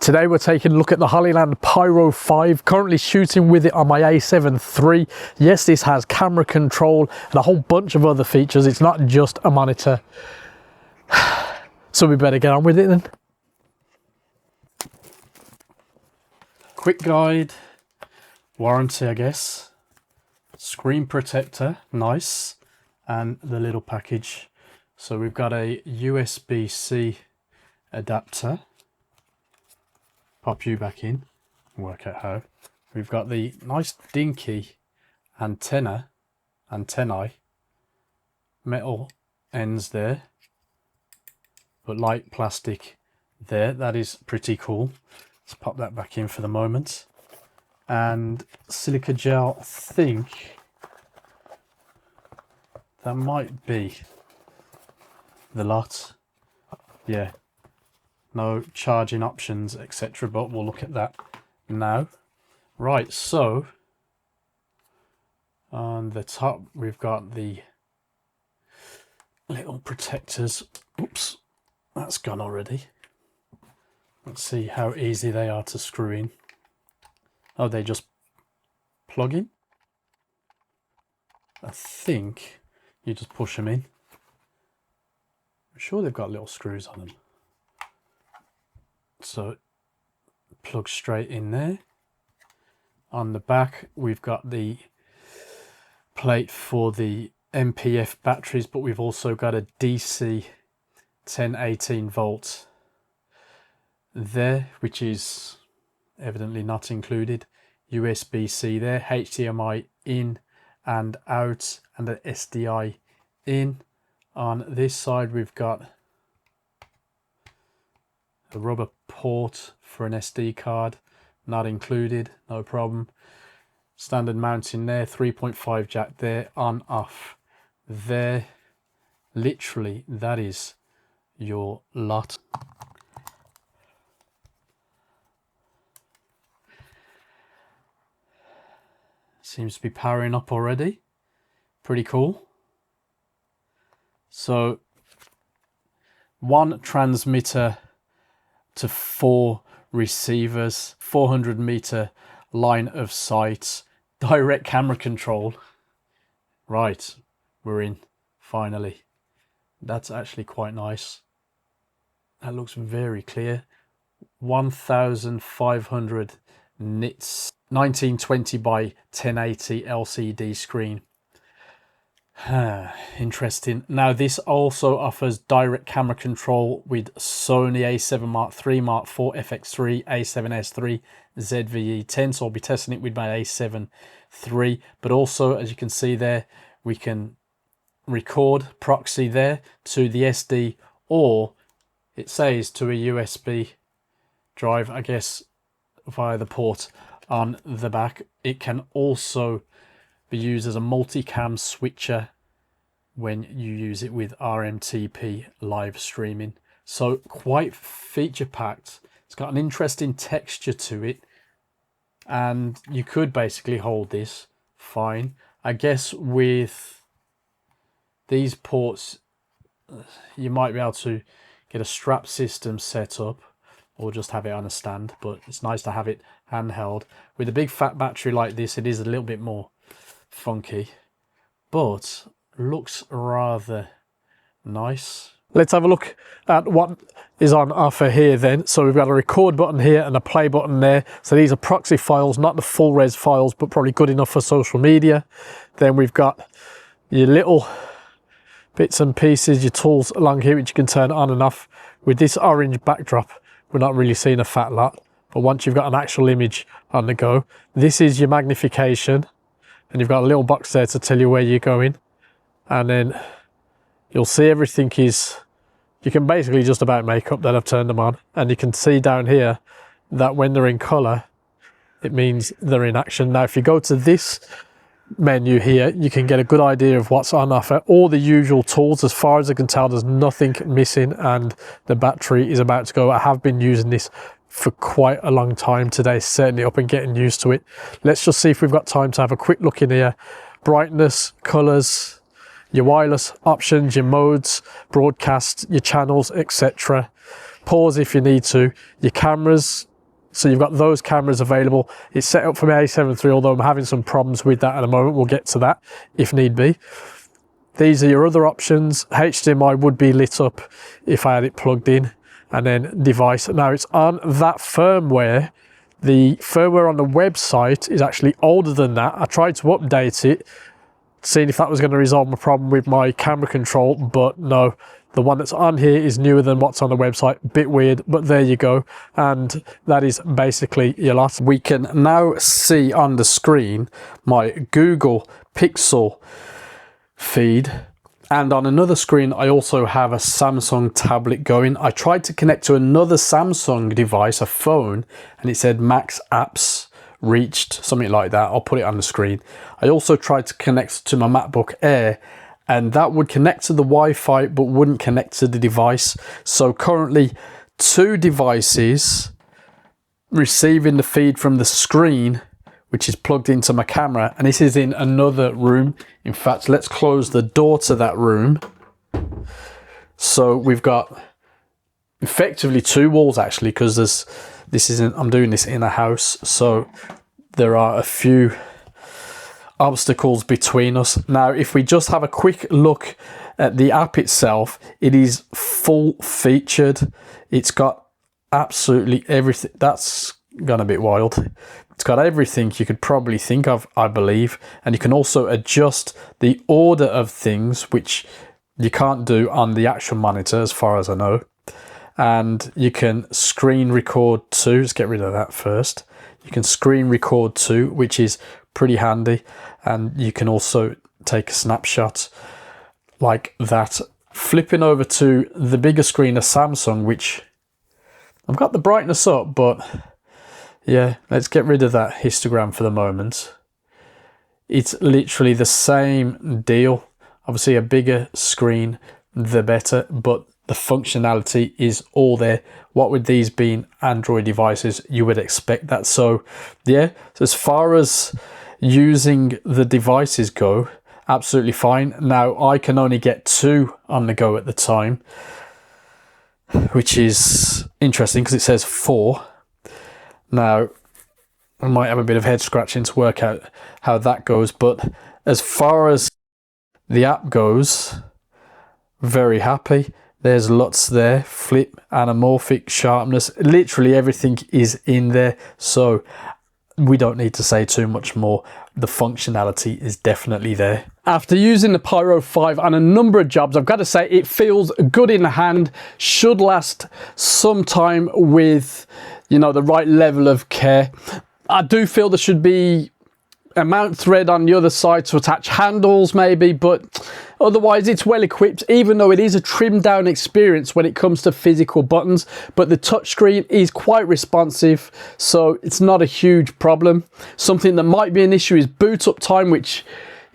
Today we're taking a look at the Hollyland Pyro 5, currently shooting with it on my A7 III. Yes, this has camera control and a whole bunch of other features. It's not just a monitor. So we better get on with it then. Quick guide, warranty I guess, screen protector, nice, and the little package. So we've got a USB-C adapter. Pop you back in, work out how. We've got the nice dinky antennae, metal ends there, but light plastic there. That is pretty cool. Let's pop that back in for the moment. And silica gel, I think that might be the lot. Yeah. No charging options, etc., but we'll look at that now. Right, so on the top we've got the little protectors. Oops, that's gone already. Let's see how easy they are to screw in. Oh, they just plug in? I think you just push them in. I'm sure they've got little screws on them. So plug straight in there. On the back we've got the plate for the MPF batteries, but we've also got a DC 1018 volt there, which is evidently not included. USB-C there, HDMI in and out, and the SDI in. On this side we've got a rubber port for an SD card, not included, no problem. Standard mounting there, 3.5 jack there, on off there. Literally that is your lot. Seems to be powering up already. Pretty cool. So one transmitter to 4 receivers, 400 meter line of sight, direct camera control. Right, we're in finally. That's actually quite nice. That looks very clear. 1500 nits, 1920 by 1080 LCD screen. Interesting. Now this also offers direct camera control with Sony A7 Mark III, Mark IV, FX3, A7S III, ZVE10. So I'll be testing it with my A7 III. But also, as you can see there, we can record proxy there to the SD, or it says to a USB drive, I guess, via the port on the back. It can also be used as a multicam switcher when you use it with RMTP live streaming. So quite feature packed. It's got an interesting texture to it, and you could basically hold this fine. I guess with these ports you might be able to get a strap system set up or just have it on a stand, but it's nice to have it handheld. With a big fat battery like this, it is a little bit more funky, but looks rather nice. Let's have a look at what is on offer here then. So we've got a record button here and a play button there. So these are proxy files, not the full res files, but probably good enough for social media. Then we've got your little bits and pieces, your tools along here, which you can turn on and off. With this orange backdrop, we're not really seeing a fat lot, but once you've got an actual image on the go, this is your magnification. And you've got a little box there to tell you where you're going, and then you'll see everything is, you can basically just about make up that I've turned them on. And you can see down here that when they're in color, it means they're in action. Now if you go to this menu here, you can get a good idea of what's on offer. All the usual tools, as far as I can tell, there's nothing missing, and the battery is about to go. I have been using this for quite a long time today, setting it up and getting used to it. Let's just see if we've got time to have a quick look in here. Brightness, colors, your wireless options, your modes, broadcast, your channels, etc. Pause if you need to. Your cameras, So you've got those cameras available. It's set up for my A7 III, although I'm having some problems with that at the moment. We'll get to that if need be. These are your other options. HDMI would be lit up if I had it plugged in, and then device. Now it's on that firmware. The firmware on the website is actually older than that. I tried to update it, seeing if that was going to resolve my problem with my camera control, but no. The one that's on here is newer than what's on the website. Bit weird, but there you go. And that is basically your lot. We can now see on the screen my Google Pixel feed. And on another screen, I also have a Samsung tablet going. I tried to connect to another Samsung device, a phone, and it said max apps reached, something like that. I'll put it on the screen. I also tried to connect to my MacBook Air, and that would connect to the Wi-Fi but wouldn't connect to the device. So currently 2 devices receiving the feed from the screen, which is plugged into my camera, and this is in another room. In fact, let's close the door to that room. So we've got effectively 2 walls actually, because I'm doing this in a house, so there are a few obstacles between us. Now, if we just have a quick look at the app itself, it is full featured. It's got absolutely everything. That's gone a bit wild. It's got everything you could probably think of, I believe, and you can also adjust the order of things, which you can't do on the actual monitor as far as I know. And you can screen record too. Let's get rid of that first. You can screen record too, which is pretty handy, and you can also take a snapshot like that. Flipping over to the bigger screen of Samsung, which I've got the brightness up, but yeah, let's get rid of that histogram for the moment. It's literally the same deal. Obviously a bigger screen the better, but the functionality is all there. What with these being Android devices, you would expect that. So yeah, so as far as using the devices go, absolutely fine. Now I can only get 2 on the go at the time, which is interesting because it says 4. Now I might have a bit of head scratching to work out how that goes, but as far as the app goes, very happy. There's lots there, flip, anamorphic, sharpness, literally everything is in there. So we don't need to say too much more. The functionality is definitely there. After using the Pyro 5 on a number of jobs, I've got to say it feels good in the hand, should last some time with, you know, the right level of care. I do feel there should be a mount thread on the other side to attach handles maybe, but otherwise it's well equipped, even though it is a trimmed down experience when it comes to physical buttons. But the touchscreen is quite responsive, so it's not a huge problem. Something that might be an issue is boot up time, which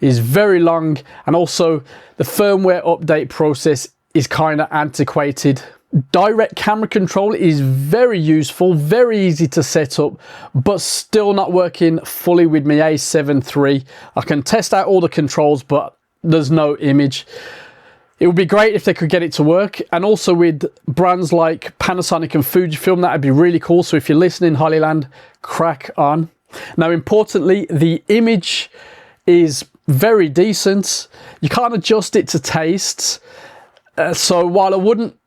is very long, and also the firmware update process is kind of antiquated. Direct camera control is very useful, very easy to set up, but still not working fully with my A7 III. I can test out all the controls, but there's no image. It would be great if they could get it to work, and also with brands like Panasonic and Fujifilm, that would be really cool. So if you're listening, Hollyland, crack on. Now, importantly, the image is very decent. You can't adjust it to tastes. So while I wouldn't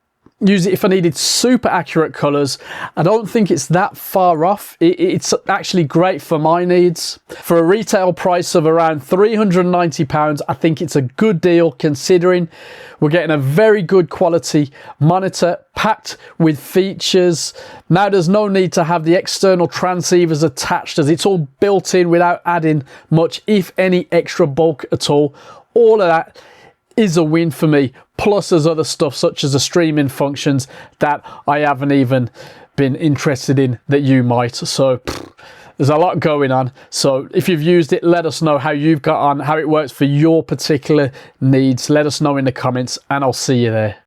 use it if I needed super accurate colours, I don't think it's that far off. It's actually great for my needs. For a retail price of around £390, I think it's a good deal, considering we're getting a very good quality monitor packed with features. Now there's no need to have the external transceivers attached, as it's all built in without adding much, if any, extra bulk at all. All of that is a win for me. Plus there's other stuff such as the streaming functions that I haven't even been interested in that you might. So there's a lot going on. So if you've used it, let us know how you've got on, how it works for your particular needs. Let us know in the comments, and I'll see you there.